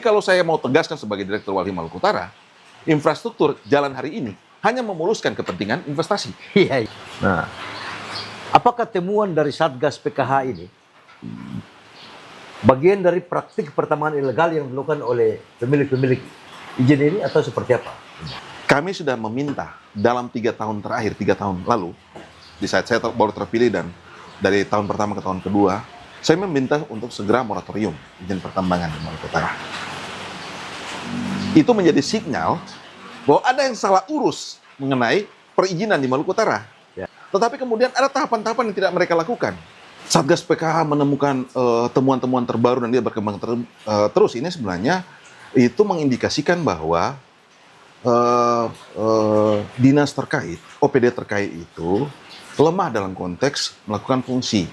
Kalau saya mau tegaskan sebagai Direktur Walhi Maluku Utara, infrastruktur jalan hari ini hanya memuluskan kepentingan investasi. Iya. Nah, apakah temuan dari Satgas PKH ini bagian dari praktik pertambangan ilegal yang dilakukan oleh pemilik-pemilik izin ini atau seperti apa? Kami sudah meminta dalam 3 tahun terakhir, 3 tahun lalu, di saat saya baru terpilih dan dari tahun pertama ke tahun kedua, saya meminta untuk segera moratorium izin pertambangan di Maluku Utara. Itu menjadi sinyal bahwa ada yang salah urus mengenai perizinan di Maluku Utara. Ya. Tetapi kemudian ada tahapan-tahapan yang tidak mereka lakukan. Satgas PKH menemukan temuan-temuan terbaru dan dia berkembang terus. Ini sebenarnya itu mengindikasikan bahwa dinas terkait, OPD terkait itu lemah dalam konteks melakukan fungsi.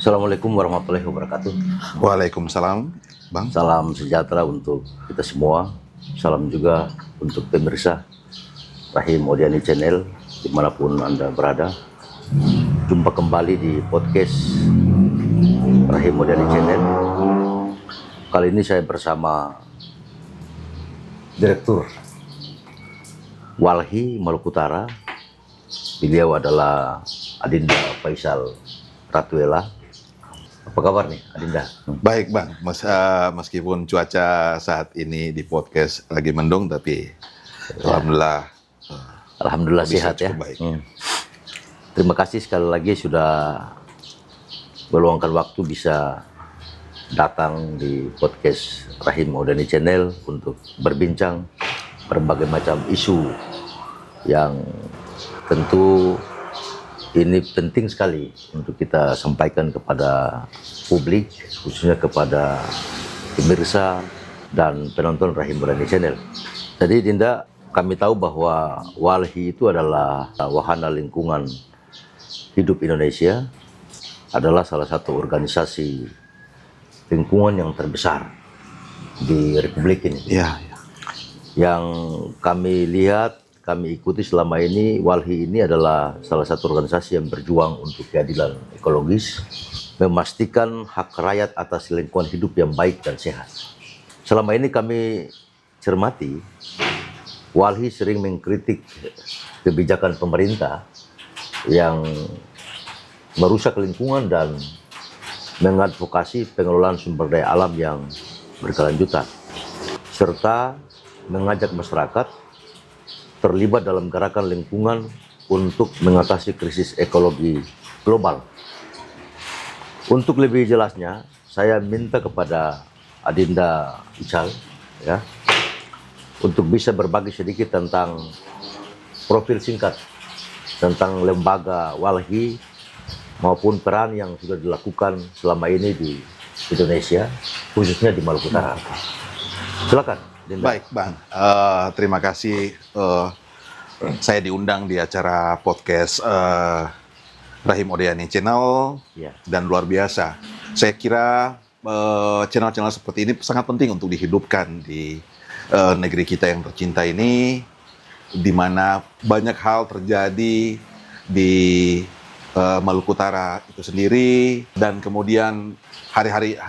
Assalamualaikum warahmatullahi wabarakatuh. Waalaikumsalam, Bang. Salam sejahtera untuk kita semua. Salam juga untuk pemirsa Rahim Odiani Channel dimanapun Anda berada. Jumpa kembali di podcast Rahim Odiani Channel. Kali ini saya bersama Direktur Walhi Maluku Utara. Beliau adalah Adinda Faisal Ratuela. Apa kabar nih, Adinda? Baik, Bang. Meskipun cuaca saat ini di podcast lagi mendung, tapi alhamdulillah sehat ya. Baik. Terima kasih sekali lagi sudah meluangkan waktu bisa datang di podcast Rahim Odiani Channel untuk berbincang berbagai macam isu yang tentu ini penting sekali untuk kita sampaikan kepada publik, khususnya kepada pemirsa dan penonton Rahim Odiani Channel. Jadi Dinda, kami tahu bahwa Walhi itu adalah wahana lingkungan hidup Indonesia, adalah salah satu organisasi lingkungan yang terbesar di Republik ini. Ya. Yang kami lihat, kami ikuti selama ini, Walhi ini adalah salah satu organisasi yang berjuang untuk keadilan ekologis, memastikan hak rakyat atas lingkungan hidup yang baik dan sehat. Selama ini kami cermati, Walhi sering mengkritik kebijakan pemerintah yang merusak lingkungan dan mengadvokasi pengelolaan sumber daya alam yang berkelanjutan, serta mengajak masyarakat terlibat dalam gerakan lingkungan untuk mengatasi krisis ekologi global. Untuk lebih jelasnya, saya minta kepada Adinda Ical ya, untuk bisa berbagi sedikit tentang profil singkat tentang lembaga Walhi maupun peran yang sudah dilakukan selama ini di Indonesia, khususnya di Maluku Utara. Silakan, Dinda. Baik, Bang. Terima kasih. Saya diundang di acara podcast Rahim Odiani Channel dan luar biasa. Saya kira channel-channel seperti ini sangat penting untuk dihidupkan di negeri kita yang tercinta ini, di mana banyak hal terjadi di Maluku Utara itu sendiri, dan kemudian hari-hari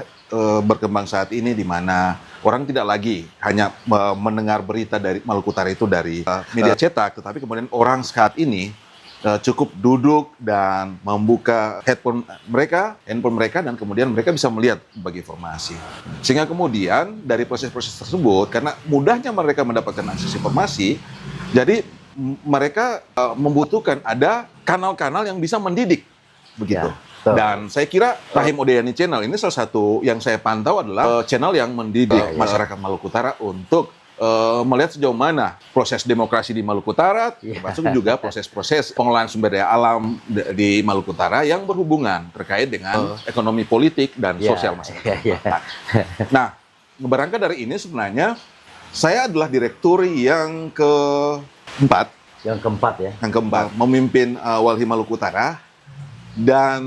berkembang saat ini di mana orang tidak lagi hanya mendengar berita dari Maluku Utara itu dari media cetak, tetapi kemudian orang saat ini cukup duduk dan membuka handphone mereka dan kemudian mereka bisa melihat berbagai informasi. Sehingga kemudian dari proses-proses tersebut, karena mudahnya mereka mendapatkan akses informasi, jadi mereka membutuhkan ada kanal-kanal yang bisa mendidik begitu. Ya. Dan saya kira Rahim Odiani Channel ini salah satu yang saya pantau adalah channel yang mendidik masyarakat Maluku Utara untuk melihat sejauh mana proses demokrasi di Maluku Utara, termasuk juga proses-proses pengelolaan sumber daya alam di Maluku Utara yang berhubungan terkait dengan ekonomi politik dan sosial masyarakat. Nah, berangkat dari ini sebenarnya saya adalah direktur yang keempat Yang keempat ya. Yang keempat, memimpin Walhi Maluku Utara. Dan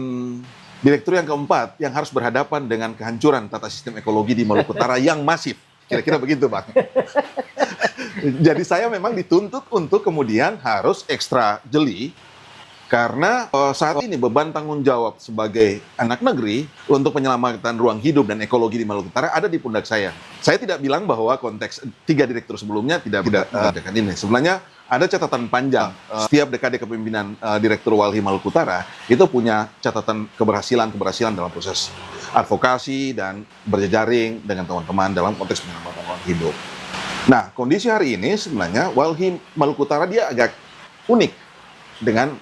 direktur yang keempat yang harus berhadapan dengan kehancuran tata sistem ekologi di Maluku Utara yang masif. Kira-kira begitu, Bang. Jadi saya memang dituntut untuk kemudian harus ekstra jeli karena saat ini beban tanggung jawab sebagai anak negeri untuk penyelamatan ruang hidup dan ekologi di Maluku Utara ada di pundak saya. Saya tidak bilang bahwa konteks 3 direktur sebelumnya tidak mengerjakan ini. Sebenarnya ada catatan panjang. Setiap dekade kepemimpinan Direktur Walhi Maluku Utara itu punya catatan keberhasilan dalam proses advokasi dan berjejaring dengan teman-teman dalam konteks penyelamatan ruang hidup. Nah, kondisi hari ini sebenarnya Walhi Maluku Utara dia agak unik dengan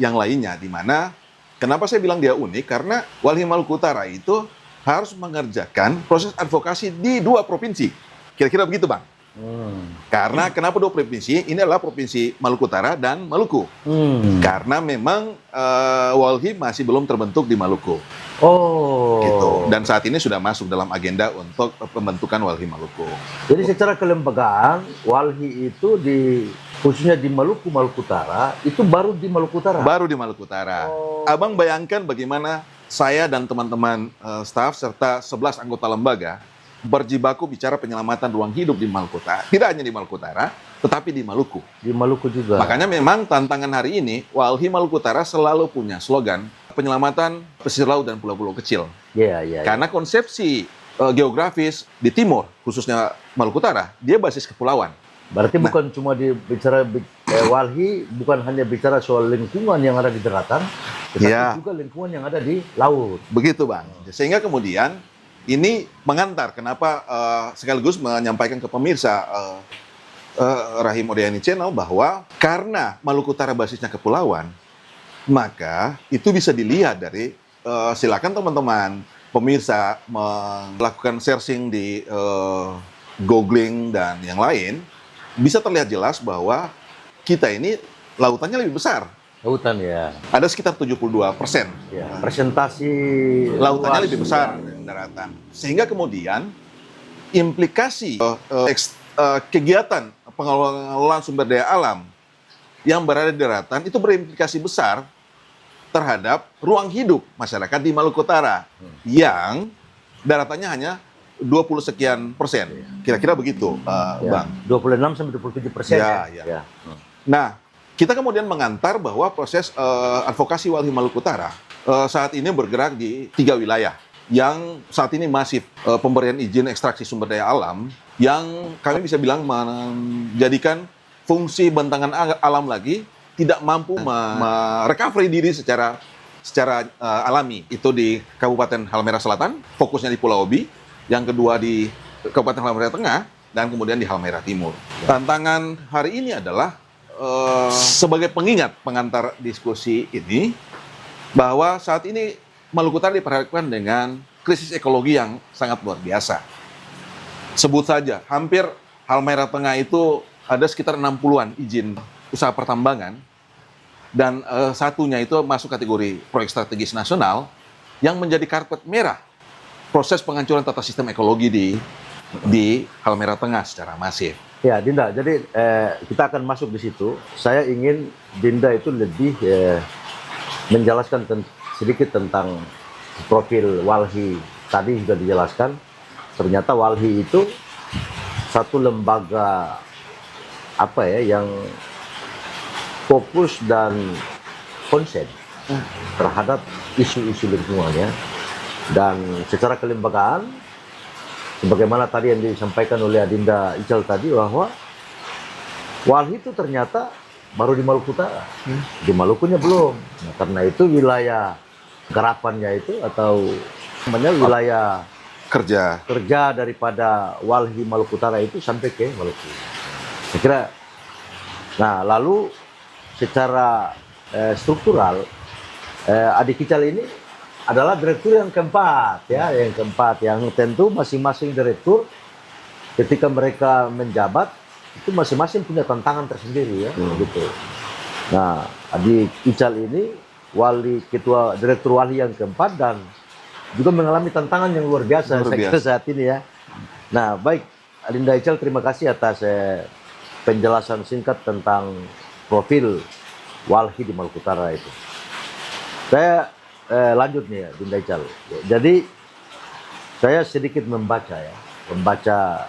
yang lainnya, di mana kenapa saya bilang dia unik? Karena Walhi Maluku Utara itu harus mengerjakan proses advokasi di 2 provinsi. Kira-kira begitu, Bang. Karena kenapa 2 provinsi? Ini adalah Provinsi Maluku Utara dan Maluku. Karena memang Walhi masih belum terbentuk di Maluku. Oh. Gitu. Dan saat ini sudah masuk dalam agenda untuk pembentukan Walhi Maluku. Jadi secara kelembagaan, Walhi itu khususnya di Maluku Utara, itu baru di Maluku Utara? Baru di Maluku Utara. Abang bayangkan bagaimana saya dan teman-teman staf serta 11 anggota lembaga berjibaku bicara penyelamatan ruang hidup di Maluku Utara. Tidak hanya di Maluku Utara, tetapi di Maluku. Di Maluku juga. Makanya memang tantangan hari ini, Walhi Maluku Utara selalu punya slogan penyelamatan pesisir laut dan pulau-pulau kecil. Iya. Karena konsepsi geografis di timur, khususnya Maluku Utara, dia basis kepulauan. Berarti bukan cuma bicara Walhi, bukan hanya bicara soal lingkungan yang ada di daratan, tetapi juga lingkungan yang ada di laut. Begitu, Bang. Sehingga kemudian ini mengantar kenapa sekaligus menyampaikan ke pemirsa Rahim Odayani Channel bahwa karena Maluku Utara basisnya kepulauan, maka itu bisa dilihat dari silakan teman-teman pemirsa melakukan searching di googling dan yang lain, bisa terlihat jelas bahwa kita ini lautannya lebih besar. Lautan ya. Ada sekitar 72%. Ya, presentasi lautannya luas, lebih besar dari daratan. Sehingga kemudian implikasi kegiatan pengelolaan sumber daya alam yang berada di daratan itu berimplikasi besar terhadap ruang hidup masyarakat di Maluku Utara yang daratannya hanya 20 sekian persen. Kira-kira begitu, Bang. 26 sampai 27%. Ya. Nah, kita kemudian mengantar bahwa proses advokasi Walhi Maluku Utara saat ini bergerak di 3 wilayah yang saat ini masif pemberian izin ekstraksi sumber daya alam yang kami bisa bilang menjadikan fungsi bentangan alam lagi tidak mampu merecovery diri secara alami. Itu di Kabupaten Halmahera Selatan, fokusnya di Pulau Obi, yang kedua di Kabupaten Halmahera Tengah, dan kemudian di Halmahera Timur. Tantangan hari ini adalah sebagai pengantar diskusi ini, bahwa saat ini Maluku Utara diperhadapkan dengan krisis ekologi yang sangat luar biasa. Sebut saja, hampir Halmahera Tengah itu ada sekitar 60-an izin usaha pertambangan, dan satunya itu masuk kategori proyek strategis nasional yang menjadi karpet merah proses penghancuran tata sistem ekologi di Halmahera Tengah secara masif. Ya, Dinda, jadi kita akan masuk di situ. Saya ingin Dinda itu lebih menjelaskan sedikit tentang profil Walhi. Tadi sudah dijelaskan, ternyata Walhi itu satu lembaga yang fokus dan konsen terhadap isu-isu lingkungan ya. Dan secara kelembagaan, sebagaimana tadi yang disampaikan oleh Adinda Ical tadi, bahwa Walhi itu ternyata baru di Maluku Utara, di Malukunya belum. Nah, karena itu wilayah garapannya itu atau namanya wilayah kerja daripada Walhi Maluku Utara itu sampai ke Maluku. Saya kira. Nah, lalu secara struktural, Adik Ical ini adalah direktur yang keempat, yang tentu masing-masing direktur ketika mereka menjabat itu masing-masing punya tantangan tersendiri ya, gitu. Nah, Adik Ical ini ketua direktur Walhi yang keempat dan juga mengalami tantangan yang luar biasa saat ini ya. Nah, baik Adinda Ical, terima kasih atas penjelasan singkat tentang profil Walhi di Maluku Utara itu. Saya lanjut nih ya, Bung Daical. Jadi saya sedikit membaca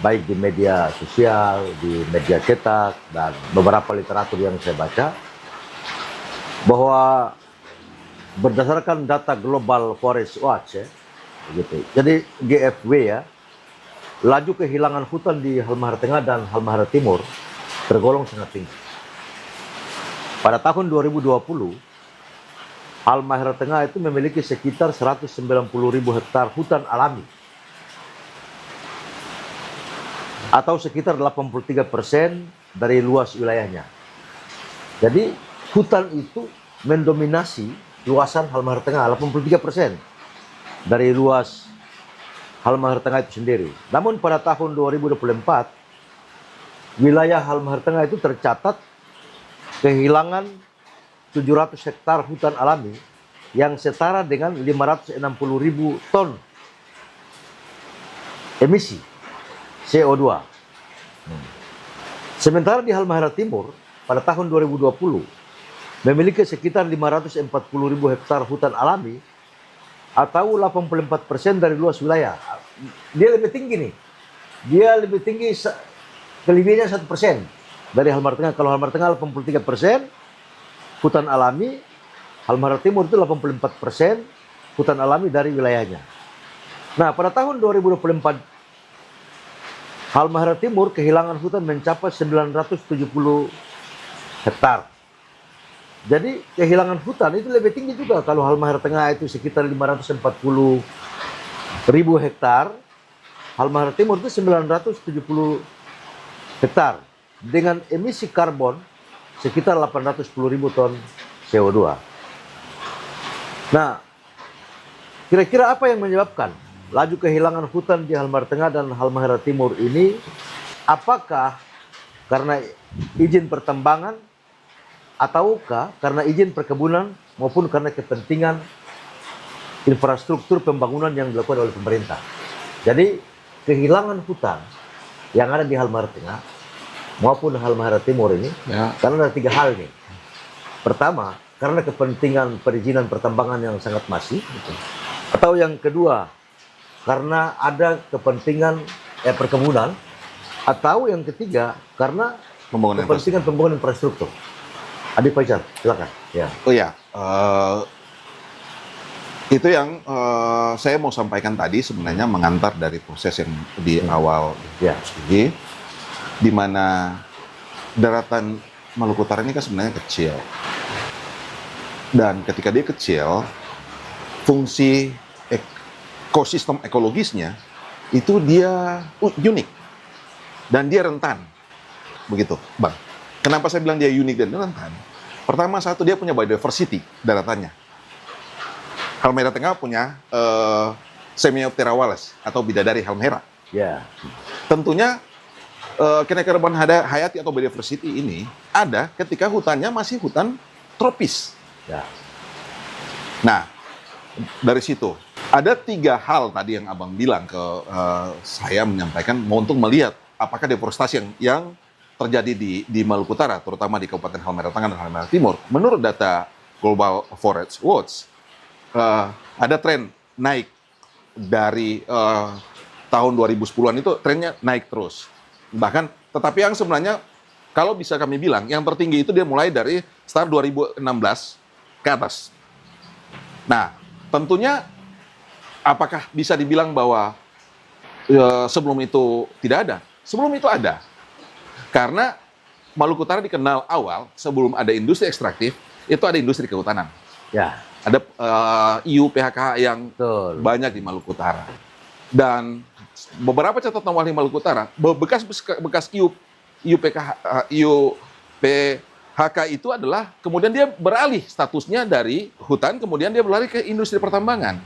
baik di media sosial, di media cetak, dan beberapa literatur yang saya baca, bahwa berdasarkan data Global Forest Watch, ya, gitu. Jadi GFW ya, laju kehilangan hutan di Halmahera Tengah dan Halmahera Timur tergolong sangat tinggi. Pada tahun 2020, Halmahera Tengah itu memiliki sekitar 190.000 hektar hutan alami, atau sekitar 83% dari luas wilayahnya. Jadi hutan itu mendominasi luasan Halmahera Tengah, 83% dari luas Halmahera Tengah itu sendiri. Namun pada tahun 2024, wilayah Halmahera Tengah itu tercatat kehilangan 700 hektar hutan alami yang setara dengan 560.000 ton emisi CO2. Sementara di Halmahera Timur pada tahun 2020 memiliki sekitar 540.000 hektar hutan alami atau 84% dari luas wilayah. Dia lebih tinggi nih. Dia lebih tinggi, kelebihannya 1% dari Halmahera Tengah. Kalau Halmahera Tengah 83% hutan alami, Halmahera Timur itu 84% hutan alami dari wilayahnya. Nah, pada tahun 2024, Halmahera Timur kehilangan hutan mencapai 970 hektar. Jadi kehilangan hutan itu lebih tinggi juga. Kalau Halmahera Tengah itu sekitar 540.000 hektar, Halmahera Timur itu 970 hektar dengan emisi karbon sekitar 810.000 ton CO2. Nah, kira-kira apa yang menyebabkan laju kehilangan hutan di Halmahera Tengah dan Halmahera Timur ini? Apakah karena izin pertambangan, ataukah karena izin perkebunan, maupun karena kepentingan infrastruktur pembangunan yang dilakukan oleh pemerintah? Jadi kehilangan hutan yang ada di Halmahera Tengah maupun Halmahera Timur ini, ya, karena ada 3 hal nih. Pertama, karena kepentingan perizinan pertambangan yang sangat masif, atau yang kedua, karena ada kepentingan perkebunan, atau yang ketiga, karena kepentingan pembangunan infrastruktur. Adi Fajar, silakan. Ya. Oh ya, itu yang saya mau sampaikan tadi sebenarnya mengantar dari proses yang di awal, ya, di mana daratan Maluku Utara ini kan sebenarnya kecil. Dan ketika dia kecil, fungsi ekosistem ekologisnya itu dia unik dan dia rentan. Begitu, Bang. Kenapa saya bilang dia unik dan rentan? Pertama, satu, dia punya biodiversity daratannya. Halmahera Tengah punya Semioptera wallace atau bidadari Halmahera. Ya. Tentunya keanekaragaman hayati atau biodiversity ini ada ketika hutannya masih hutan tropis. Ya. Nah, dari situ ada 3 hal tadi yang Abang bilang ke saya, menyampaikan untuk melihat apakah deforestasi yang terjadi di Maluku Utara, terutama di Kabupaten Halmahera Tengah dan Halmahera Timur. Menurut data Global Forest Watch, ada tren naik dari tahun 2010-an itu trennya naik terus. Bahkan, tetapi yang sebenarnya kalau bisa kami bilang, yang tertinggi itu dia mulai dari start 2016 ke atas. Nah, tentunya apakah bisa dibilang bahwa sebelum itu tidak ada? Sebelum itu ada. Karena Maluku Utara dikenal awal, sebelum ada industri ekstraktif, itu ada industri kehutanan. Ya. Ada IU PHK yang banyak di Maluku Utara. Dan beberapa catatan Walhi Maluku Utara, bekas IU PHK itu adalah kemudian dia beralih statusnya dari hutan, kemudian dia berlari ke industri pertambangan.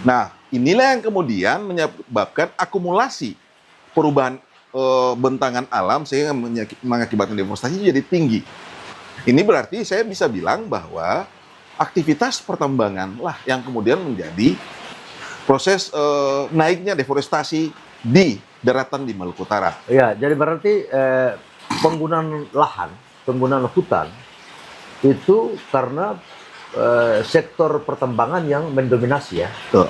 Nah, inilah yang kemudian menyebabkan akumulasi perubahan bentangan alam sehingga mengakibatkan deforestasi jadi tinggi. Ini berarti saya bisa bilang bahwa aktivitas pertambangan lah yang kemudian menjadi proses naiknya deforestasi di daratan di Maluku Utara. Ya, jadi berarti penggunaan lahan penggunaan hutan itu karena sektor pertambangan yang mendominasi ya. Tuh.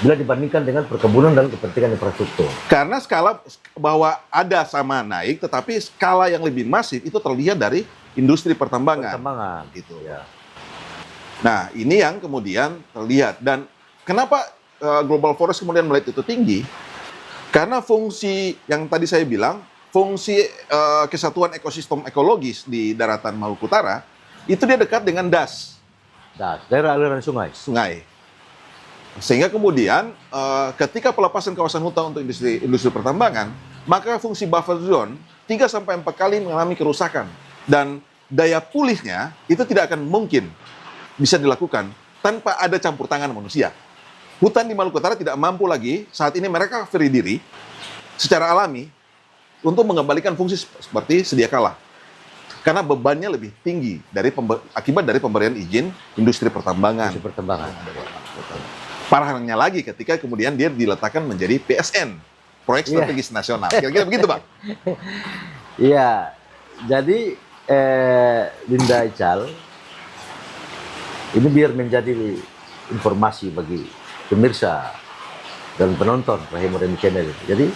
Bila dibandingkan dengan perkebunan dan kepentingan infrastruktur. Karena skala bahwa ada sama naik, tetapi skala yang lebih masif itu terlihat dari industri pertambangan. Pertambangan. Gitu. Ya. Nah, ini yang kemudian terlihat. Dan kenapa Global Forest kemudian melihat itu tinggi? Karena fungsi yang tadi saya bilang, fungsi kesatuan ekosistem ekologis di daratan Maluku Utara, itu dia dekat dengan das. Das, daerah aliran sungai. Sungai. Sehingga kemudian ketika pelepasan kawasan hutan untuk industri pertambangan, maka fungsi buffer zone 3-4 kali mengalami kerusakan. Dan daya pulihnya itu tidak akan mungkin bisa dilakukan tanpa ada campur tangan manusia. Hutan di Maluku Utara tidak mampu lagi, saat ini mereka free diri secara alami untuk mengembalikan fungsi seperti sedia kala. Karena bebannya lebih tinggi akibat dari pemberian izin industri pertambangan. Industri pertambangan. Parahnya lagi ketika kemudian dia diletakkan menjadi PSN, Proyek Strategis Nasional. Kira-kira begitu, Bang? Iya, jadi Linda Ical, ini biar menjadi informasi bagi pemirsa dan penonton Rahim Odayani Channel. Jadi,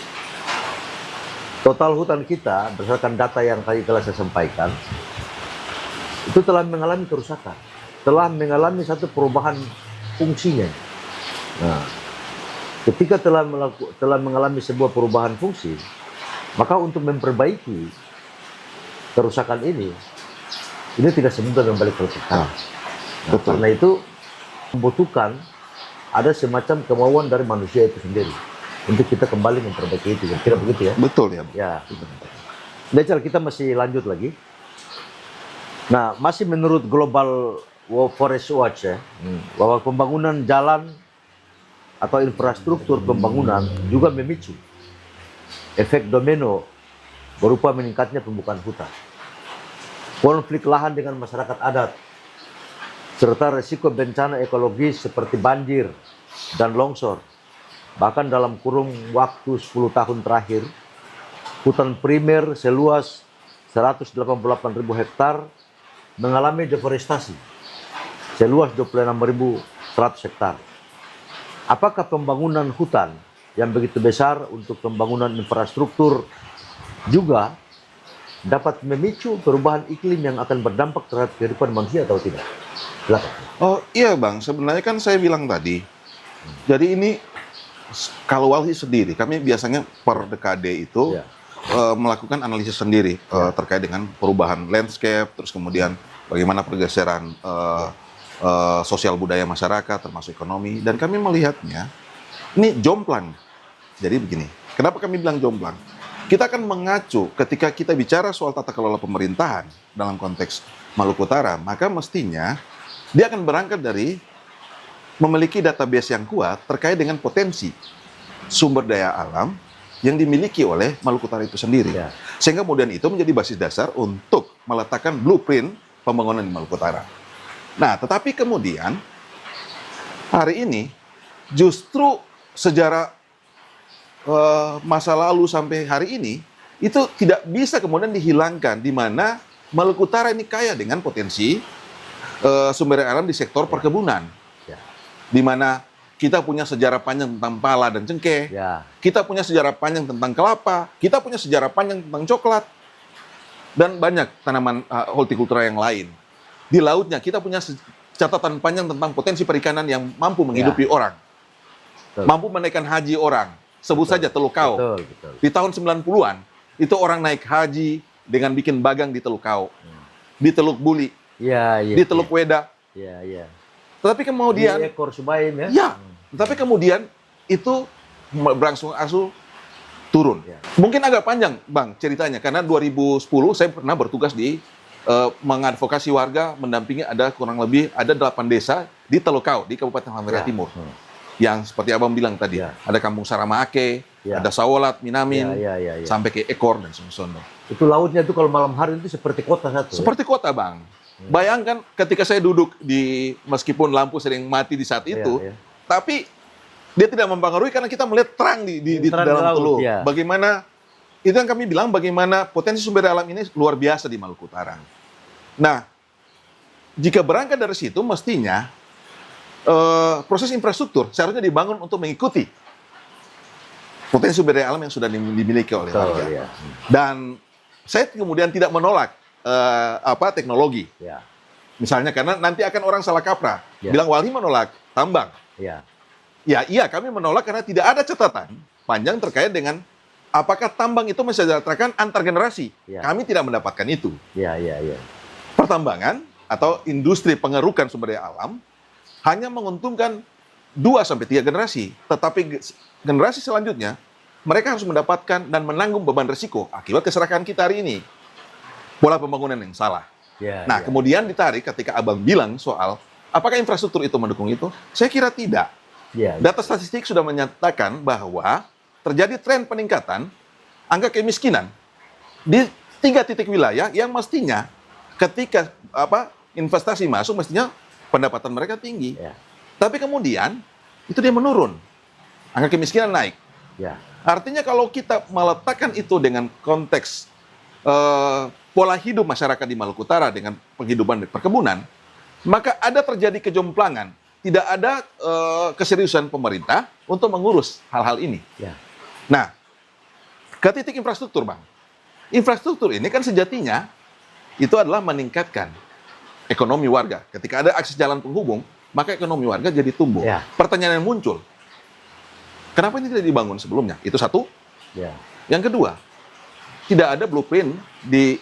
total hutan kita berdasarkan data yang tadi telah saya sampaikan, itu telah mengalami kerusakan, telah mengalami satu perubahan fungsinya. Nah, ketika telah mengalami sebuah perubahan fungsi, maka untuk memperbaiki kerusakan ini tidak semudah kembali ke hutan. Nah, karena itu membutuhkan ada semacam kemauan dari manusia itu sendiri untuk kita kembali memperbaiki itu. Kira begitu ya? Betul ya. Ya. Decal, kita masih lanjut lagi. Nah, masih menurut Global Forest Watch ya, bahwa pembangunan jalan atau infrastruktur pembangunan juga memicu efek domino berupa meningkatnya pembukaan hutan, konflik lahan dengan masyarakat adat, serta resiko bencana ekologis seperti banjir dan longsor. Bahkan dalam kurun waktu 10 tahun terakhir, hutan primer seluas 188.000 hektar mengalami deforestasi seluas 26.100 hektar. Apakah pembangunan hutan yang begitu besar untuk pembangunan infrastruktur juga dapat memicu perubahan iklim yang akan berdampak terhadap kehidupan manusia atau tidak? Silakan. Oh iya Bang, sebenarnya kan saya bilang tadi, jadi ini kalau Walhi sendiri, kami biasanya per dekade itu melakukan analisis sendiri terkait dengan perubahan landscape, terus kemudian bagaimana pergeseran sosial budaya masyarakat, termasuk ekonomi, dan kami melihatnya ini jomplang. Jadi begini, kenapa kami bilang jomplang? Kita akan mengacu ketika kita bicara soal tata kelola pemerintahan dalam konteks Maluku Utara, maka mestinya dia akan berangkat dari memiliki database yang kuat terkait dengan potensi sumber daya alam yang dimiliki oleh Maluku Utara itu sendiri. Sehingga kemudian itu menjadi basis dasar untuk meletakkan blueprint pembangunan di Maluku Utara. Nah, tetapi kemudian hari ini justru sejarah masa lalu sampai hari ini itu tidak bisa kemudian dihilangkan, di mana Maluku Utara ini kaya dengan potensi sumber daya alam di sektor perkebunan, di mana kita punya sejarah panjang tentang pala dan cengkeh, kita punya sejarah panjang tentang kelapa, kita punya sejarah panjang tentang coklat, dan banyak tanaman hortikultura yang lain. Di lautnya kita punya catatan panjang tentang potensi perikanan yang mampu menghidupi orang, mampu menaikkan haji orang. Sebut saja Teluk Kau. Di tahun 90-an, itu orang naik haji dengan bikin bagang di Teluk Kau, di Teluk Buli, di Teluk Weda. Tetapi kemudian di ekor Subaim ya. Tetapi kemudian itu berangsur-angsur turun. Mungkin agak panjang, Bang, ceritanya, karena 2010 saya pernah bertugas di mengadvokasi warga, mendampingi kurang lebih 8 desa di Teluk Kau, di Kabupaten Halmahera Timur. Yang seperti Abang bilang tadi, ada Kampung Saramaake, ada Sawolat, Minamin, sampai ke Ekor dan Sumsono. Itu lautnya itu kalau malam hari itu seperti kota satu. Seperti kota, Bang. Bayangkan ketika saya duduk meskipun lampu sering mati di saat itu, tapi dia tidak mempengaruhi karena kita melihat terang di dalam teluk. Bagaimana itu yang kami bilang bagaimana potensi sumber daya alam ini luar biasa di Maluku Utara. Nah, jika berangkat dari situ, mestinya proses infrastruktur seharusnya dibangun untuk mengikuti potensi sumber daya alam yang sudah dimiliki oleh warga. Ya. Dan saya kemudian tidak menolak teknologi. Ya. Misalnya karena nanti akan orang salah kaprah. Ya. Bilang Walhi menolak tambang. Ya. Ya, iya kami menolak karena tidak ada catatan panjang terkait dengan apakah tambang itu mensejahterakan antar generasi. Ya. Kami tidak mendapatkan itu. Ya. Pertambangan atau industri pengerukan sumber daya alam hanya menguntungkan 2-3 generasi. Tetapi generasi selanjutnya, mereka harus mendapatkan dan menanggung beban risiko akibat keserakahan kita hari ini. Pola pembangunan yang salah. Ya. Kemudian ditarik ketika Abang bilang soal apakah infrastruktur itu mendukung itu, saya kira tidak. Ya. Data statistik sudah menyatakan bahwa terjadi tren peningkatan angka kemiskinan di 3 titik wilayah yang mestinya ketika investasi masuk mestinya pendapatan mereka tinggi. Ya. Tapi kemudian itu dia menurun. Angka kemiskinan naik. Ya. Artinya kalau kita meletakkan itu dengan konteks pola hidup masyarakat di Maluku Utara dengan penghidupan di perkebunan, maka ada terjadi kejomplangan. Tidak ada keseriusan pemerintah untuk mengurus hal-hal ini. Ya. Nah, ke titik infrastruktur, Bang. Infrastruktur ini kan sejatinya itu adalah meningkatkan ekonomi warga. Ketika ada akses jalan penghubung, maka ekonomi warga jadi tumbuh. Ya. Pertanyaan yang muncul, kenapa ini tidak dibangun sebelumnya? Itu satu. Ya. Yang kedua, tidak ada blueprint di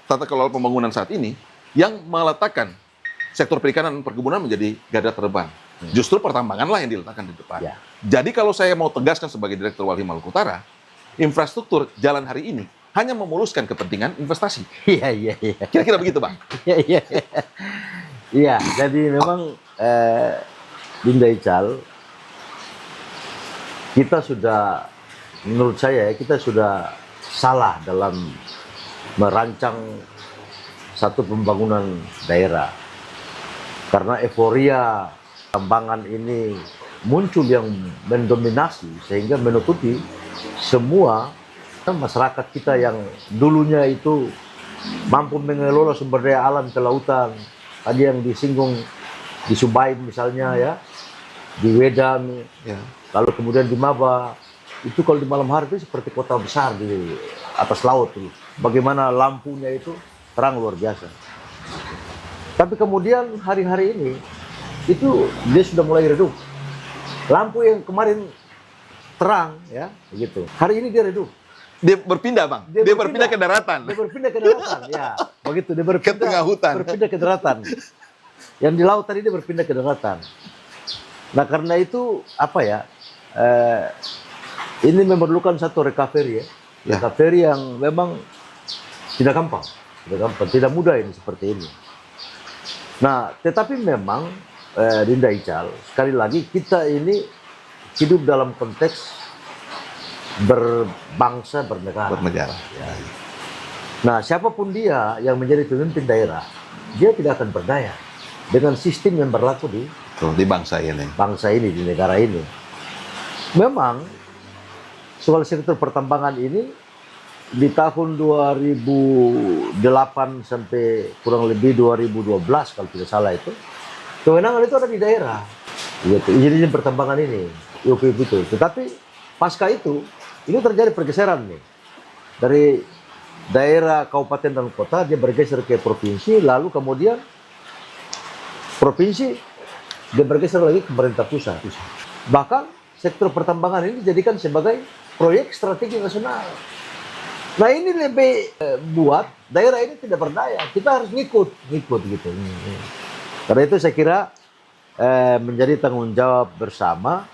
tata kelola pembangunan saat ini yang meletakkan sektor perikanan dan perkebunan menjadi garda terdepan. Justru pertambanganlah yang diletakkan di depan. Ya. Jadi kalau saya mau tegaskan sebagai Direktur Walhi Maluku Utara, infrastruktur jalan hari ini hanya memuluskan kepentingan investasi. Iya. Kira-kira begitu, Bang. Iya. Iya, jadi memang Dinda Ical, kita sudah, menurut saya, kita sudah salah dalam merancang satu pembangunan daerah. Karena euforia tambangan ini muncul yang mendominasi sehingga menutupi semua masyarakat kita yang dulunya itu mampu mengelola sumber daya alam ke lautan. Tadi yang disinggung di Subaib misalnya ya, di Wedan, Ya. lalu kemudian di Maba. Itu kalau di malam hari itu seperti kota besar di atas laut tuh. Bagaimana lampunya itu terang luar biasa. Tapi kemudian hari-hari ini itu dia sudah mulai redup. Lampu yang kemarin terang ya, begitu. Hari ini dia redup. Dia berpindah, Bang. Dia berpindah ke daratan. Dia berpindah ke daratan, ya. Begitu dia berpindah Ke tengah hutan. Berpindah ke daratan. Yang di laut tadi dia berpindah ke daratan. Nah, karena itu ini memerlukan satu recovery ya. Ya. Recovery yang memang tidak gampang, tidak mudah ini seperti ini. Nah, tetapi memang Dinda Ical, sekali lagi kita ini hidup dalam konteks berbangsa bernegara. Ya. Nah, siapapun dia yang menjadi pemimpin daerah, dia tidak akan berdaya dengan sistem yang berlaku di bangsa ini, di negara ini. Memang soal sektor pertambangan ini di tahun 2008 sampai kurang lebih 2012 kalau tidak salah itu, kewenangan itu ada di daerah. Gitu. Izin pertambangan ini, IOP itu. Tetapi pasca itu, ini terjadi pergeseran nih. Dari daerah, kabupaten dan kota, dia bergeser ke provinsi, lalu kemudian provinsi, dia bergeser lagi ke pemerintah pusat. Bahkan sektor pertambangan ini dijadikan sebagai proyek strategi nasional. Nah ini lebih buat daerah ini tidak berdaya. Kita harus ngikut gitu. Karena itu saya kira menjadi tanggung jawab bersama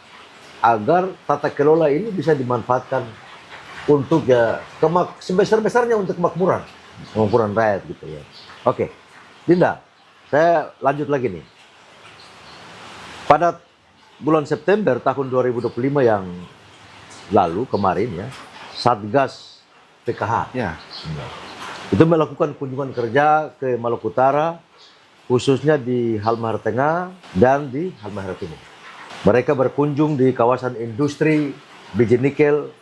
agar tata kelola ini bisa dimanfaatkan untuk ya sebesar-besarnya untuk kemakmuran rakyat gitu ya. Oke, Dinda, saya lanjut lagi nih. Pada bulan September tahun 2025 yang lalu kemarin ya, Satgas PKH itu melakukan kunjungan kerja ke Maluku Utara, khususnya di Halmahera Tengah dan di Halmahera Timur. Mereka berkunjung di kawasan industri biji nikel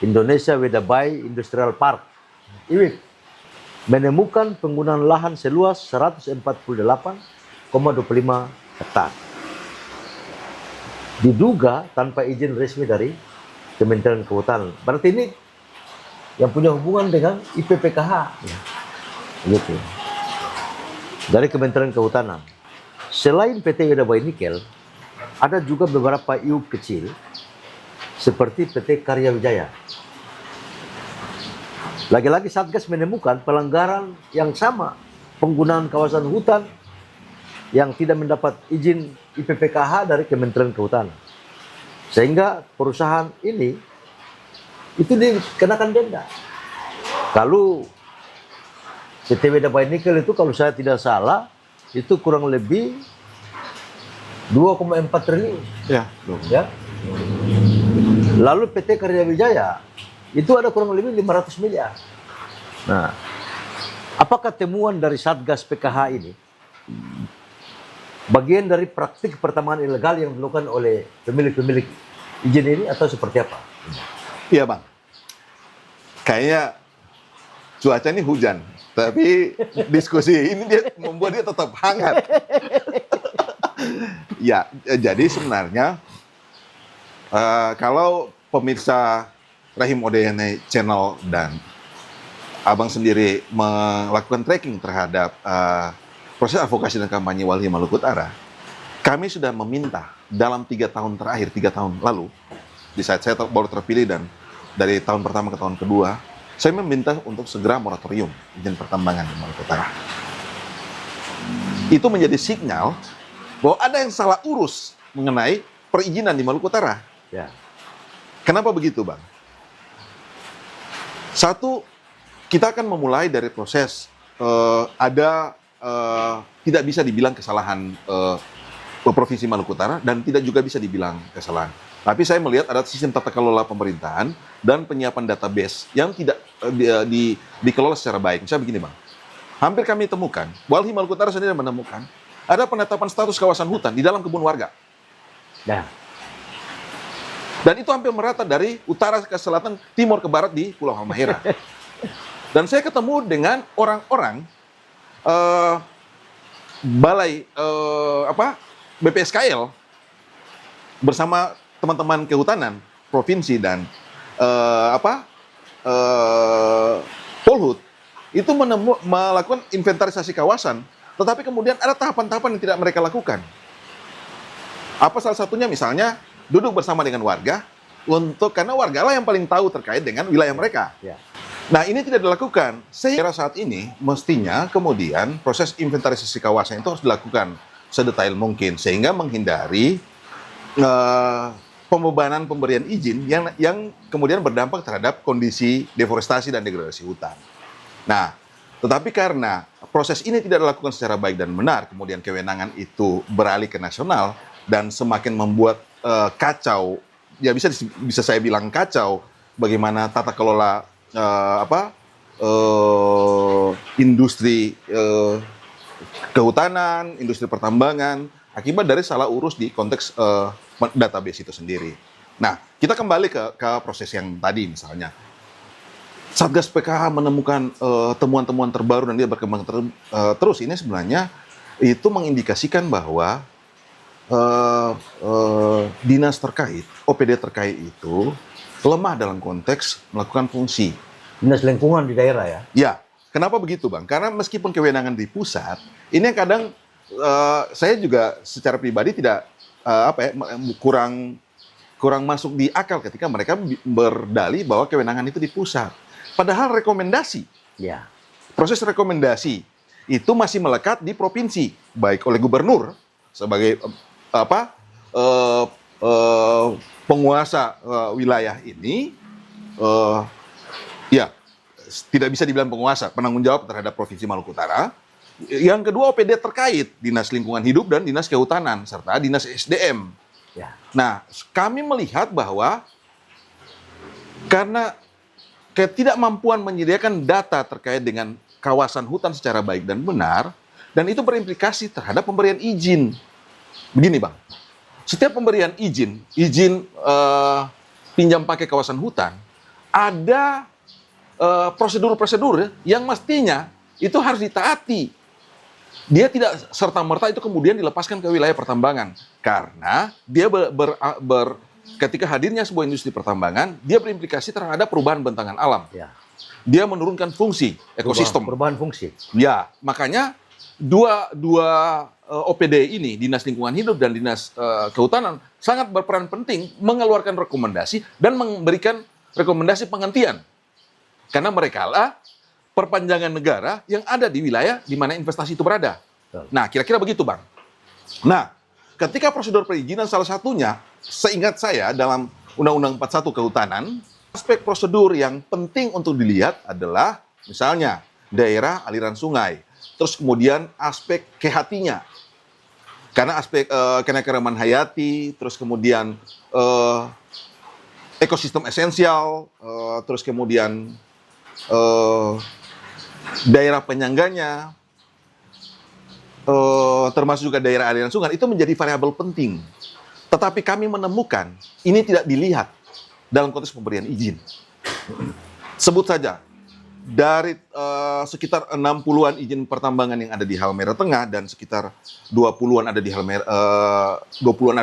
Indonesia Wedabai Industrial Park, IWIP, menemukan penggunaan lahan seluas 148,25 hektar. Diduga tanpa izin resmi dari Kementerian Kehutanan. Berarti ini yang punya hubungan dengan IPPKH. Ya. Gitu. Dari Kementerian Kehutanan. Selain PT Wedabai Nikel, ada juga beberapa IUP kecil seperti PT Karya Wijaya. Lagi-lagi Satgas menemukan pelanggaran yang sama, penggunaan kawasan hutan yang tidak mendapat izin IPPKH dari Kementerian Kehutanan. Sehingga perusahaan ini itu dikenakan denda. Kalau PT Wedabai Nikel itu kalau saya tidak salah itu kurang lebih 2,4 triliun. Ya. Ya. Lalu PT Karya Wijaya itu ada kurang lebih 500 miliar. Nah, apakah temuan dari Satgas PKH ini bagian dari praktik pertambangan ilegal yang dilakukan oleh pemilik-pemilik izin ini atau seperti apa? Iya Bang. Kayaknya cuaca ini hujan, tapi diskusi ini membuat dia tetap hangat. Ya, jadi sebenarnya kalau pemirsa Rahim Odayani Channel dan Abang sendiri melakukan tracking terhadap proses advokasi dan kampanye Walhi Maluku Utara, kami sudah meminta dalam 3 tahun terakhir, 3 tahun lalu, di saat saya baru terpilih dan dari tahun pertama ke tahun kedua, saya meminta untuk segera moratorium izin pertambangan di Maluku Utara. Itu menjadi sinyal bahwa ada yang salah urus mengenai perizinan di Maluku Utara. Ya. Kenapa begitu, Bang? Satu, kita akan memulai dari proses tidak bisa dibilang kesalahan Provinsi Maluku Utara dan tidak juga bisa dibilang kesalahan. Tapi saya melihat ada sistem tata kelola pemerintahan dan penyiapan database yang tidak dikelola secara baik. Misalnya begini, Bang. Hampir kami temukan, Walhi Maluku Utara sendiri menemukan ada penetapan status kawasan hutan di dalam kebun warga. Nah. Dan itu hampir merata dari utara ke selatan, timur ke barat di Pulau Halmahera. Dan saya ketemu dengan orang-orang balai BPSKL bersama teman-teman kehutanan provinsi dan Polhut itu melakukan inventarisasi kawasan, tetapi kemudian ada tahapan-tahapan yang tidak mereka lakukan. Apa salah satunya misalnya duduk bersama dengan warga karena wargalah yang paling tahu terkait dengan wilayah mereka. Ya. Nah, ini tidak dilakukan. Saya kira saat ini mestinya kemudian proses inventarisasi kawasan itu harus dilakukan sedetail mungkin sehingga menghindari pembebanan pemberian izin yang kemudian berdampak terhadap kondisi deforestasi dan degradasi hutan. Nah, tetapi karena proses ini tidak dilakukan secara baik dan benar, kemudian kewenangan itu beralih ke nasional dan semakin membuat kacau, ya bisa saya bilang kacau bagaimana tata kelola industri kehutanan, industri pertambangan akibat dari salah urus di konteks database itu sendiri. Nah, kita kembali ke proses yang tadi misalnya. Satgas PKH menemukan temuan-temuan terbaru dan dia berkembang terus. Ini sebenarnya itu mengindikasikan bahwa dinas terkait, OPD terkait itu lemah dalam konteks melakukan fungsi. Dinas lingkungan di daerah ya? Ya, kenapa begitu Bang? Karena meskipun kewenangan di pusat, ini yang kadang saya juga secara pribadi tidak kurang masuk di akal ketika mereka berdalih bahwa kewenangan itu di pusat. Padahal rekomendasi, Ya. proses rekomendasi itu masih melekat di provinsi, baik oleh gubernur sebagai penguasa wilayah ini, ya tidak bisa dibilang penguasa, penanggung jawab terhadap Provinsi Maluku Utara. Yang kedua OPD terkait, Dinas Lingkungan Hidup dan Dinas Kehutanan, serta Dinas SDM. Ya. Nah, kami melihat bahwa karena ketidakmampuan menyediakan data terkait dengan kawasan hutan secara baik dan benar, dan itu berimplikasi terhadap pemberian izin. Begini Bang, setiap pemberian izin pinjam pakai kawasan hutan, ada prosedur-prosedur yang mestinya itu harus ditaati. Dia tidak serta-merta itu kemudian dilepaskan ke wilayah pertambangan. Karena dia ketika hadirnya sebuah industri pertambangan, dia berimplikasi terhadap perubahan bentangan alam. Ya. Dia menurunkan fungsi ekosistem. Perubahan fungsi. Ya, makanya dua OPD ini, Dinas Lingkungan Hidup dan Dinas Kehutanan, sangat berperan penting mengeluarkan rekomendasi dan memberikan rekomendasi penghentian. Karena mereka lah perpanjangan negara yang ada di wilayah di mana investasi itu berada. Nah, kira-kira begitu, Bang. Nah, ketika prosedur perizinan salah satunya, seingat saya dalam Undang-Undang 41 Kehutanan, aspek prosedur yang penting untuk dilihat adalah misalnya daerah aliran sungai, terus kemudian aspek kehatinya. Karena aspek keanekaragaman hayati, terus kemudian ekosistem esensial, terus kemudian daerah penyangganya, termasuk juga daerah aliran sungai, itu menjadi variabel penting. Tetapi kami menemukan ini tidak dilihat dalam konteks pemberian izin. Sebut saja, dari sekitar 60-an izin pertambangan yang ada di Halmahera Tengah dan sekitar 20-an ada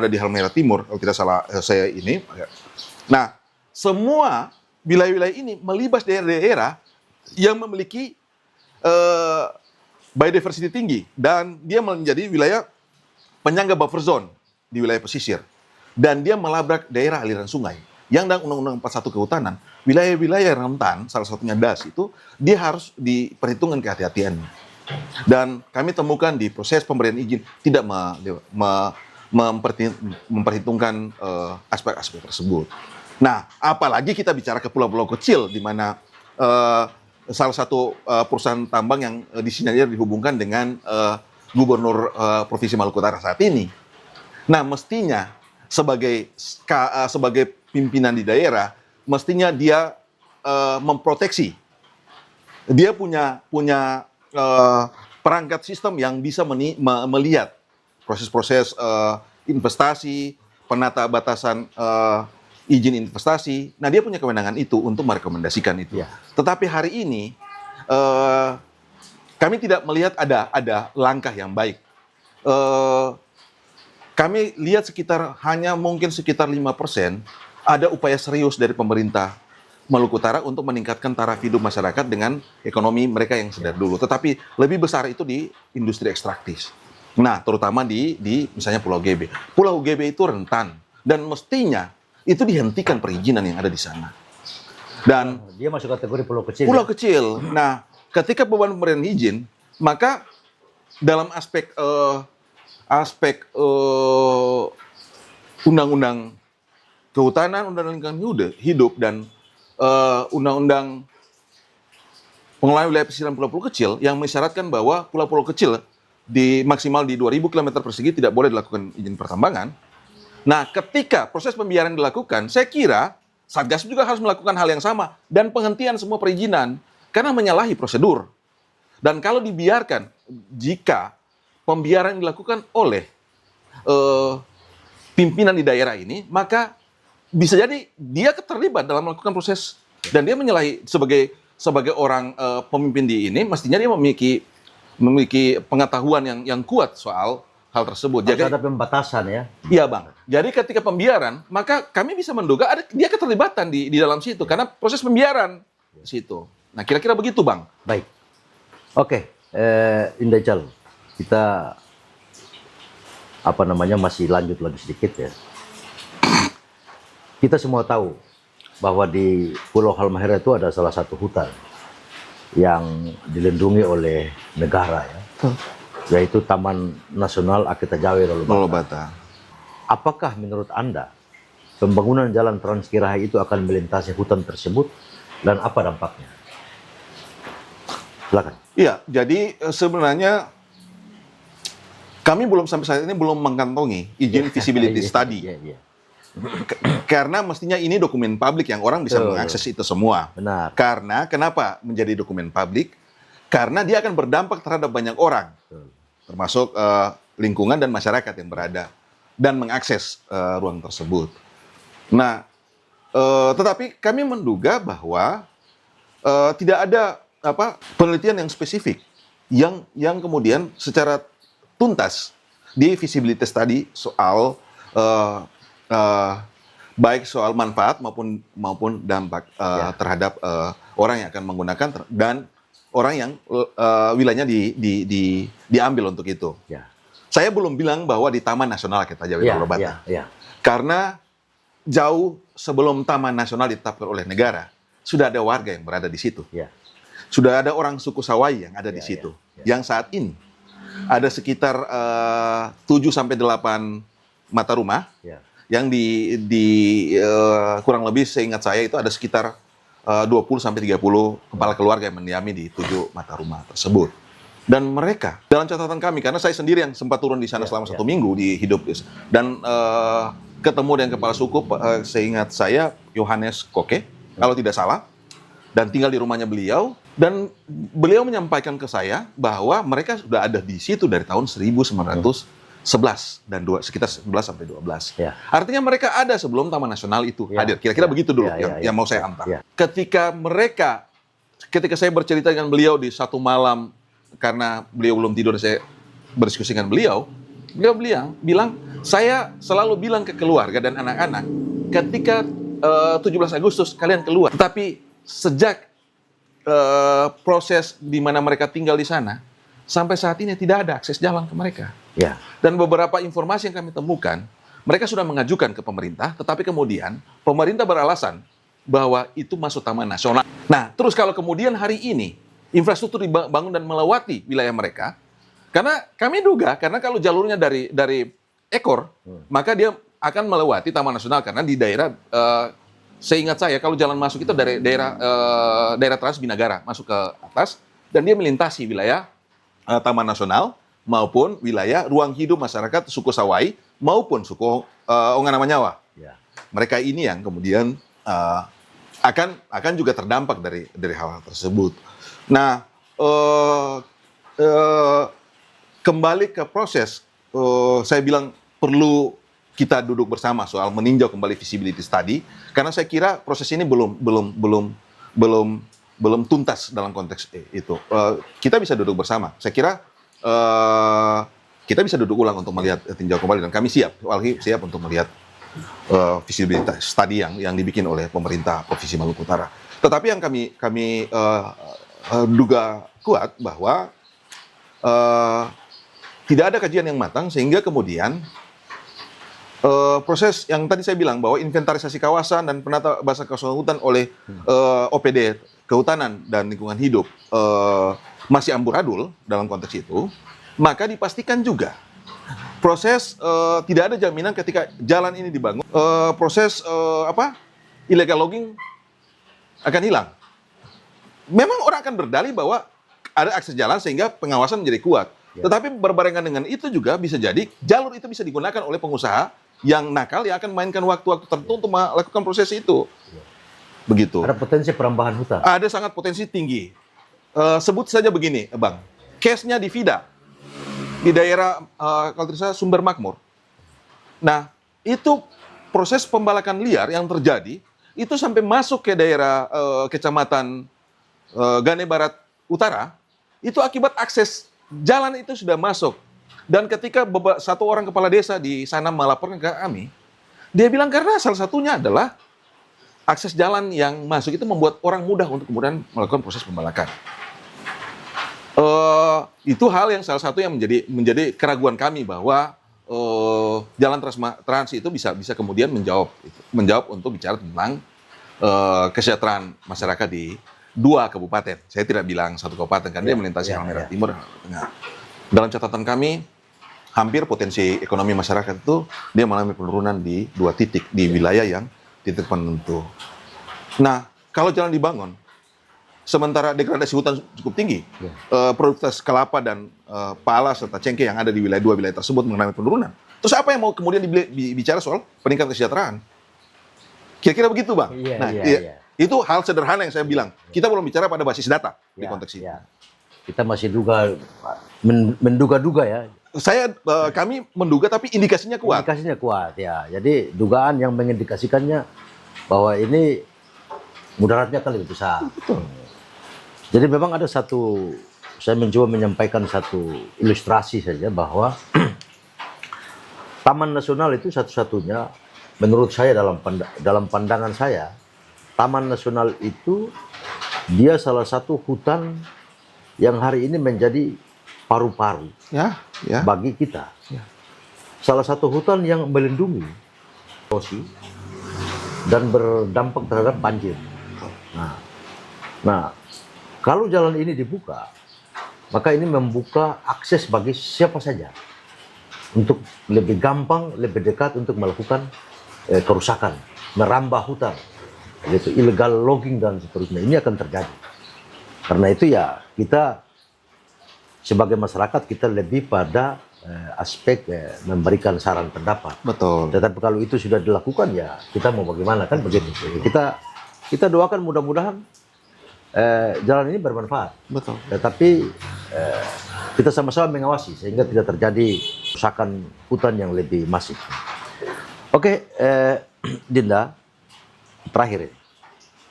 di Halmahera Timur, kalau tidak salah saya ini. Nah, semua wilayah-wilayah ini melibas daerah-daerah yang memiliki biodiversity tinggi dan dia menjadi wilayah penyangga buffer zone di wilayah pesisir dan dia melabrak daerah aliran sungai yang dalam Undang-Undang 41 Kehutanan wilayah-wilayah rentan, salah satunya DAS itu dia harus diperhitungkan kehati-hatiannya dan kami temukan di proses pemberian izin tidak memperhitungkan aspek-aspek tersebut. Nah, apalagi kita bicara ke pulau-pulau kecil di mana salah satu perusahaan tambang yang disinyalir dihubungkan dengan gubernur Provinsi Maluku Utara saat ini. Nah, mestinya sebagai pimpinan di daerah, mestinya dia memproteksi. Dia punya perangkat sistem yang bisa melihat proses-proses investasi, penata batasan izin investasi. Nah, dia punya kewenangan itu untuk merekomendasikan itu. Ya. Tetapi hari ini kami tidak melihat ada langkah yang baik. Kami lihat mungkin sekitar 5% ada upaya serius dari pemerintah Maluku Utara untuk meningkatkan taraf hidup masyarakat dengan ekonomi mereka yang sedar dulu. Tetapi lebih besar itu di industri ekstraktif. Nah, terutama di misalnya Pulau GB. Pulau GB itu rentan dan mestinya itu dihentikan perizinan yang ada di sana. Dan dia masuk kategori pulau kecil. Pulau kecil. Nah, ketika beban pemberian izin, maka dalam aspek undang-undang kehutanan, undang-undang lingkungan hidup dan undang-undang pengelolaan wilayah pesisir pulau-pulau kecil yang mensyaratkan bahwa pulau-pulau kecil maksimal di 2.000 km persegi tidak boleh dilakukan izin pertambangan. Nah, ketika proses pembiaran dilakukan, saya kira Satgas juga harus melakukan hal yang sama dan penghentian semua perizinan karena menyalahi prosedur. Dan kalau dibiarkan, jika pembiaran dilakukan oleh pimpinan di daerah ini, maka bisa jadi dia terlibat dalam melakukan proses dan dia menyalahi sebagai orang pemimpin di ini, mestinya dia memiliki pengetahuan yang kuat soal hal tersebut. Jadi ada pembatasan ya? Iya, Bang. Jadi ketika pembiaran, maka kami bisa menduga dia keterlibatan di dalam situ karena proses pembiaran di situ. Nah, kira-kira begitu, Bang. Baik. Oke, Indah Jal, kita masih lanjut lagi sedikit ya. Kita semua tahu bahwa di Pulau Halmahera itu ada salah satu hutan yang dilindungi oleh negara ya. Yaitu Taman Nasional Akita Jawi Rolobata. Apakah menurut Anda pembangunan jalan Transkirahi itu akan melintasi hutan tersebut dan apa dampaknya? Silakan. Iya, jadi sebenarnya kami sampai saat ini belum mengantongi izin feasibility study. Karena mestinya ini dokumen publik yang orang bisa mengakses itu semua. Benar. Karena kenapa menjadi dokumen publik? Karena dia akan berdampak terhadap banyak orang, termasuk lingkungan dan masyarakat yang berada dan mengakses ruang tersebut. Nah, Tetapi kami menduga bahwa tidak ada penelitian yang spesifik yang kemudian secara tuntas di visibility study soal baik soal manfaat maupun dampak terhadap orang yang akan menggunakan dan orang yang wilayahnya diambil untuk itu. Ya. Saya belum bilang bahwa di Taman Nasional Kertajaya Pulau Bata. Karena jauh sebelum Taman Nasional ditetapkan oleh negara, sudah ada warga yang berada di situ. Ya. Sudah ada orang suku Sawai yang ada di situ. Yang saat ini ada sekitar 7-8 mata rumah yang kurang lebih seingat saya itu ada sekitar 20-30 kepala keluarga yang mendiami di 7 mata rumah tersebut. Dan mereka, dalam catatan kami, karena saya sendiri yang sempat turun di sana selama 1 minggu di hidup, dan ketemu dengan kepala suku, seingat saya, Yohanes Koke, kalau tidak salah, dan tinggal di rumahnya beliau, dan beliau menyampaikan ke saya bahwa mereka sudah ada di situ dari tahun 1911 dan sekitar 11 sampai 12. Artinya mereka ada sebelum Taman Nasional itu hadir. Kira-kira begitu dulu yang mau saya antar. Ketika saya bercerita dengan beliau di satu malam, karena beliau belum tidur, saya berdiskusi dengan beliau bilang, saya selalu bilang ke keluarga dan anak-anak, ketika 17 Agustus kalian keluar. Tetapi sejak proses di mana mereka tinggal di sana, sampai saat ini tidak ada akses jalan ke mereka. Dan beberapa informasi yang kami temukan, mereka sudah mengajukan ke pemerintah, tetapi kemudian pemerintah beralasan bahwa itu masuk Taman Nasional. Nah, terus kalau kemudian hari ini infrastruktur dibangun dan melewati wilayah mereka, karena kami duga, karena kalau jalurnya dari Ekor, maka dia akan melewati Taman Nasional, karena di daerah, seingat saya, kalau jalan masuk itu dari daerah Trans Binagara, masuk ke atas, dan dia melintasi wilayah Taman Nasional, maupun wilayah ruang hidup masyarakat suku Sawai, maupun suku Ongana Manyawa. Mereka ini yang kemudian akan juga terdampak dari hal-hal tersebut. Nah, kembali ke proses, saya bilang perlu kita duduk bersama soal meninjau kembali visibility study, karena saya kira proses ini belum tuntas dalam konteks itu. Kita bisa duduk bersama. Saya kira kita bisa duduk ulang untuk melihat tinjau kembali, dan kami siap untuk melihat visibility study yang dibikin oleh pemerintah Provinsi Maluku Utara. Tetapi yang kami duga kuat bahwa tidak ada kajian yang matang, sehingga kemudian proses yang tadi saya bilang bahwa inventarisasi kawasan dan penata basah kawasan hutan oleh OPD Kehutanan dan Lingkungan Hidup masih amburadul dalam konteks itu, maka dipastikan juga proses tidak ada jaminan ketika jalan ini dibangun, proses illegal logging akan hilang. Memang orang akan berdalih bahwa ada akses jalan sehingga pengawasan menjadi kuat. Tetapi berbarengan dengan itu juga bisa jadi jalur itu bisa digunakan oleh pengusaha yang nakal yang akan mainkan waktu-waktu tertentu untuk melakukan proses itu. Begitu. Ada potensi perambahan hutan? Ada sangat potensi tinggi. Sebut saja begini, Bang. Case-nya di Vida, di daerah kalau tidak salah Sumber Makmur. Nah, itu proses pembalakan liar yang terjadi itu sampai masuk ke daerah kecamatan Gane Barat Utara, itu akibat akses jalan itu sudah masuk. Dan ketika satu orang kepala desa di sana melaporkan ke kami, dia bilang karena salah satunya adalah akses jalan yang masuk itu membuat orang mudah untuk kemudian melakukan proses pembalakan. Itu hal yang salah satu yang menjadi keraguan kami bahwa jalan trans itu bisa kemudian menjawab untuk bicara tentang kesejahteraan masyarakat di 2 kabupaten. Saya tidak bilang 1 kabupaten, karena dia melintasi Halmahera Timur dan Halmahera Tengah. Dalam catatan kami, hampir potensi ekonomi masyarakat itu dia mengalami penurunan di 2 titik di wilayah yang titik penentu. Nah, kalau jalan dibangun, sementara degradasi hutan cukup tinggi, produktivitas kelapa dan pala serta cengkeh yang ada di wilayah 2 wilayah tersebut mengalami penurunan. Terus apa yang mau kemudian bicara soal peningkatan kesejahteraan? Kira-kira begitu, Bang. Itu hal sederhana yang saya bilang. Kita belum bicara pada basis data di konteks ini. Kita masih menduga-duga ya. Kami menduga, tapi indikasinya kuat. Indikasinya kuat, ya. Jadi dugaan yang mengindikasikannya bahwa ini mudaratnya akan lebih besar. Betul. Jadi memang ada satu, saya mencoba menyampaikan satu ilustrasi saja bahwa Taman Nasional itu satu-satunya, menurut saya dalam pandangan saya, Taman Nasional itu dia salah satu hutan yang hari ini menjadi paru-paru Ya, ya. bagi kita. Ya. Salah satu hutan yang melindungi erosi dan berdampak terhadap banjir. Nah, kalau jalan ini dibuka, maka ini membuka akses bagi siapa saja untuk lebih gampang, lebih dekat untuk melakukan kerusakan, merambah hutan, yaitu illegal logging dan seterusnya. Ini akan terjadi. Karena itu ya kita sebagai masyarakat kita lebih pada aspek memberikan saran pendapat. Betul. Tetapi kalau itu sudah dilakukan ya kita mau bagaimana kan begitu. Kita doakan mudah-mudahan jalan ini bermanfaat. Betul. Tetapi kita sama-sama mengawasi sehingga tidak terjadi kerusakan hutan yang lebih masif. Oke, Dinda, terakhir ini.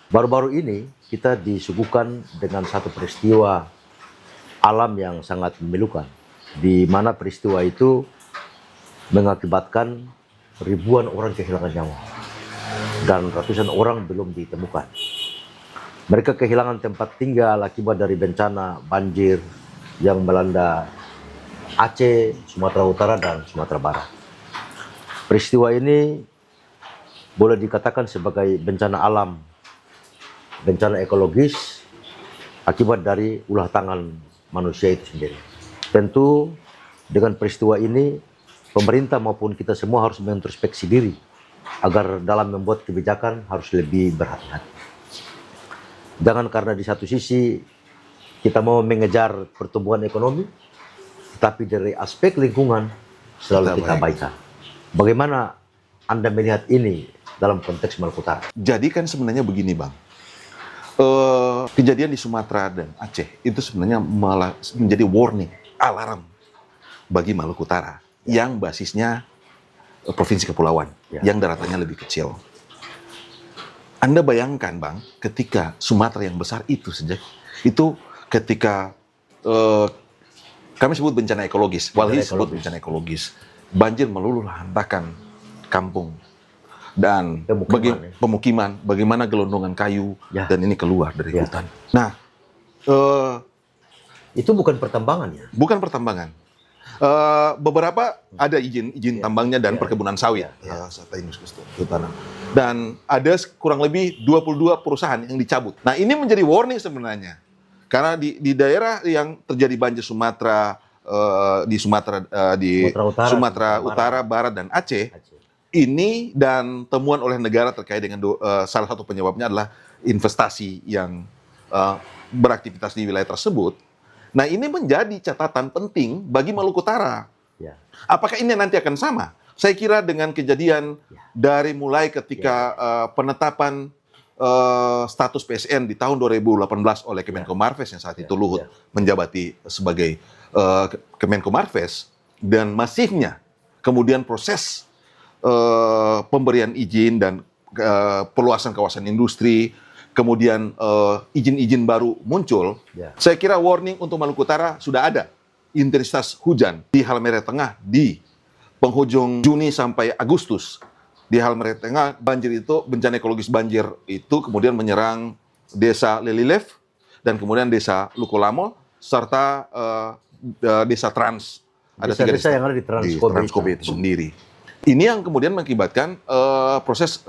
Baru-baru ini kita disuguhkan dengan satu peristiwa alam yang sangat memilukan, di mana peristiwa itu mengakibatkan ribuan orang kehilangan nyawa dan ratusan orang belum ditemukan. Mereka kehilangan tempat tinggal akibat dari bencana banjir yang melanda Aceh, Sumatera Utara, dan Sumatera Barat. Peristiwa ini boleh dikatakan sebagai bencana alam, bencana ekologis akibat dari ulah tangan manusia itu sendiri. Tentu dengan peristiwa ini pemerintah maupun kita semua harus mengintrospeksi diri agar dalam membuat kebijakan harus lebih berhati-hati. Jangan karena di satu sisi kita mau mengejar pertumbuhan ekonomi, tapi dari aspek lingkungan selalu kita abaikan. Bagaimana Anda melihat ini dalam konteks Maluku Utara? Jadi kan sebenarnya begini, Bang. Kejadian di Sumatera dan Aceh itu sebenarnya malah menjadi warning, alarm bagi Maluku Utara yang basisnya provinsi kepulauan, yang daratannya lebih kecil. Anda bayangkan, Bang, ketika Sumatera yang besar itu ketika kami sebut bencana ekologis, Walhi sebut bencana ekologis, banjir meluluh lantakan kampung dan pemukiman, bagaimana gelondongan kayu dan ini keluar dari hutan. Nah, itu bukan pertambangan ya? Bukan pertambangan. Beberapa ada izin tambangnya dan perkebunan sawit, dan ada kurang lebih 22 perusahaan yang dicabut. Nah, ini menjadi warning sebenarnya, karena di daerah yang terjadi banjir Sumatera, di Sumatera Utara, Barat, dan Aceh. Ini dan temuan oleh negara terkait dengan salah satu penyebabnya adalah investasi yang beraktivitas di wilayah tersebut. Nah, ini menjadi catatan penting bagi Maluku Utara. Apakah ini nanti akan sama? Saya kira dengan kejadian dari mulai ketika penetapan status PSN di tahun 2018 oleh Kemenko Marves yang saat itu Luhut menjabati sebagai Kemenko Marves, dan masifnya kemudian proses pemberian izin dan perluasan kawasan industri, kemudian izin-izin baru muncul, saya kira warning untuk Maluku Utara sudah ada. Intensitas hujan di Halmahera Tengah di penghujung Juni sampai Agustus. Di Halmahera Tengah banjir itu, bencana ekologis banjir itu kemudian menyerang desa Lelilef dan kemudian desa Lukolamo serta desa Trans. Ada tiga desa yang ada di Transkobe itu sendiri. Ini yang kemudian mengakibatkan proses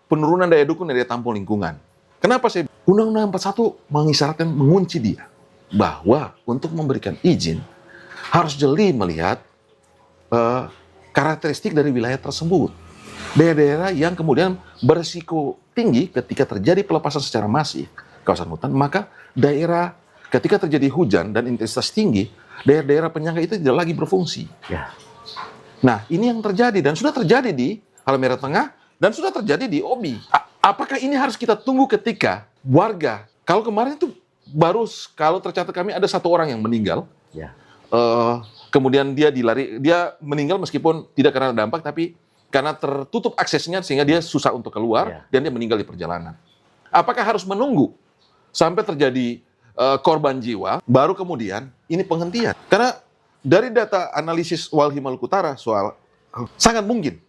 penurunan daya dukung dan daya tampung lingkungan. Kenapa saya Undang-Undang 41 mengisyaratkan, mengunci dia bahwa untuk memberikan izin harus jeli melihat karakteristik dari wilayah tersebut. Daerah-daerah yang kemudian berisiko tinggi ketika terjadi pelepasan secara masif kawasan hutan, maka daerah ketika terjadi hujan dan intensitas tinggi, daerah-daerah penyangga itu tidak lagi berfungsi. Nah, ini yang terjadi dan sudah terjadi di Halmahera Tengah dan sudah terjadi di Obi. Apakah ini harus kita tunggu ketika warga? Kalau kemarin itu baru, kalau tercatat kami ada 1 orang yang meninggal. Kemudian dia meninggal meskipun tidak karena dampak, tapi karena tertutup aksesnya sehingga dia susah untuk keluar dan dia meninggal di perjalanan. Apakah harus menunggu sampai terjadi korban jiwa, baru kemudian ini penghentian? Karena dari data analisis Walhi Maluku Utara soal sangat mungkin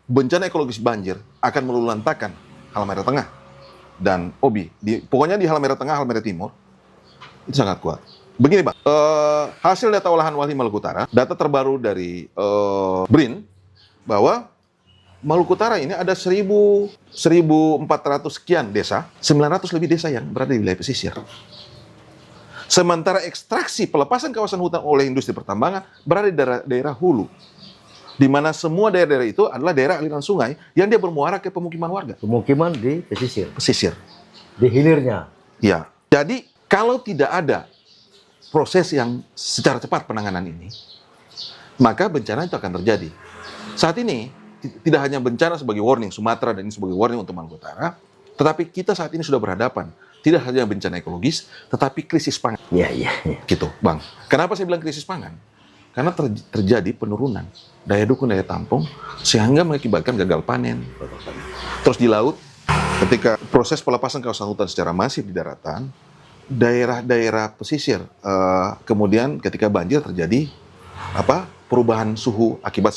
bencana ekologis banjir akan meluluhlantakkan Halmahera Tengah dan Obi. Pokoknya di Halmahera Tengah, Halmahera Timur itu sangat kuat. Begini Bang, hasil data olahan Walhi Maluku Utara, data terbaru dari BRIN, bahwa Maluku Utara ini ada 1.400 sekian desa, 900 lebih desa yang berada di wilayah pesisir. Sementara ekstraksi pelepasan kawasan hutan oleh industri pertambangan berada di daerah hulu, di mana semua daerah-daerah itu adalah daerah aliran sungai yang dia bermuara ke pemukiman warga. Pemukiman di pesisir. Pesisir. Di hilirnya. Ya. Jadi kalau tidak ada proses yang secara cepat penanganan ini, maka bencana itu akan terjadi. Saat ini tidak hanya bencana sebagai warning Sumatera dan ini sebagai warning untuk Maluku Utara, tetapi kita saat ini sudah berhadapan tidak hanya bencana ekologis, tetapi krisis pangan. Iya. Gitu, Bang. Kenapa saya bilang krisis pangan? Karena terjadi penurunan daya dukung, daya tampung, sehingga mengakibatkan gagal panen. Terus di laut, ketika proses pelepasan kawasan hutan secara masif di daratan, daerah-daerah pesisir, kemudian ketika banjir terjadi perubahan suhu akibat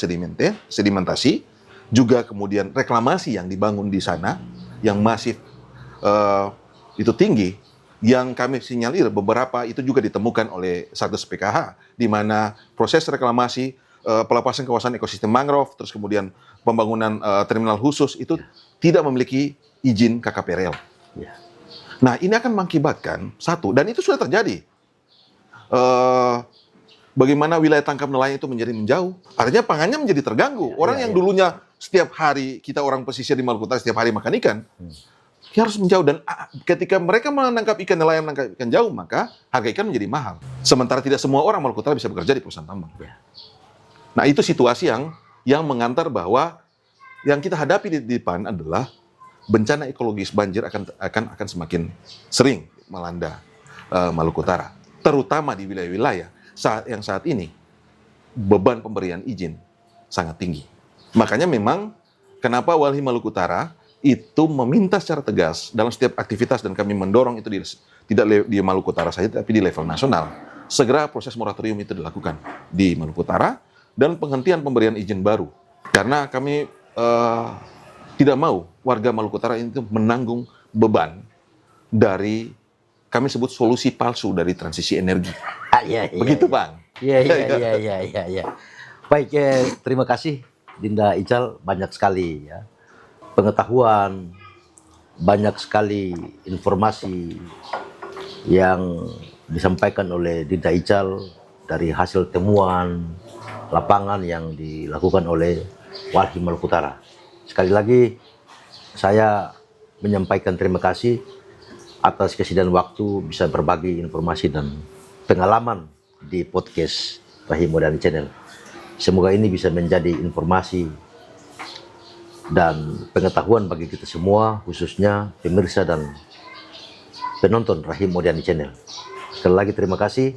sedimentasi, juga kemudian reklamasi yang dibangun di sana yang masif itu tinggi, yang kami sinyalir beberapa itu juga ditemukan oleh Satgas PKH, di mana proses reklamasi pelepasan kawasan ekosistem mangrove, terus kemudian pembangunan terminal khusus itu tidak memiliki izin KKPRL. Nah, ini akan mengakibatkan satu, dan itu sudah terjadi. Bagaimana wilayah tangkap nelayan itu menjadi menjauh, artinya pangannya menjadi terganggu. Orang yang dulunya setiap hari, kita orang pesisir di Maluku Utara setiap hari makan ikan, dia harus menjauh. Dan ketika mereka menangkap ikan, nelayan menangkap ikan jauh, maka harga ikan menjadi mahal. Sementara tidak semua orang Maluku Utara bisa bekerja di perusahaan tambang. Nah, itu situasi yang mengantar bahwa yang kita hadapi di depan adalah bencana ekologis banjir akan semakin sering melanda Maluku Utara, terutama di wilayah-wilayah yang saat ini beban pemberian izin sangat tinggi. Makanya memang kenapa Walhi Maluku Utara itu meminta secara tegas dalam setiap aktivitas, dan kami mendorong itu tidak di Maluku Utara saja tapi di level nasional, segera proses moratorium itu dilakukan di Maluku Utara dan penghentian pemberian izin baru, karena kami tidak mau warga Maluku Utara itu menanggung beban dari kami sebut solusi palsu dari transisi energi. Begitu, Bang. Iya. Baik, terima kasih Dinda Ical, banyak sekali ya pengetahuan, banyak sekali informasi yang disampaikan oleh Dinda Ical dari hasil temuan lapangan yang dilakukan oleh Walhi Maluku Utara. Sekali lagi saya menyampaikan terima kasih atas kesediaan waktu bisa berbagi informasi dan pengalaman di podcast Rahim Odayani Channel. Semoga ini bisa menjadi informasi dan pengetahuan bagi kita semua, khususnya pemirsa dan penonton Rahim Odayani Channel. Sekali lagi terima kasih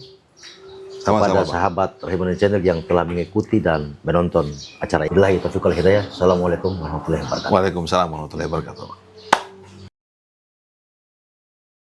kepada sahabat Rahim Odayani Channel yang telah mengikuti dan menonton acara ini. Billahi taufiq wal hidayah. Assalamualaikum warahmatullahi wabarakatuh. Waalaikumsalam warahmatullahi wabarakatuh.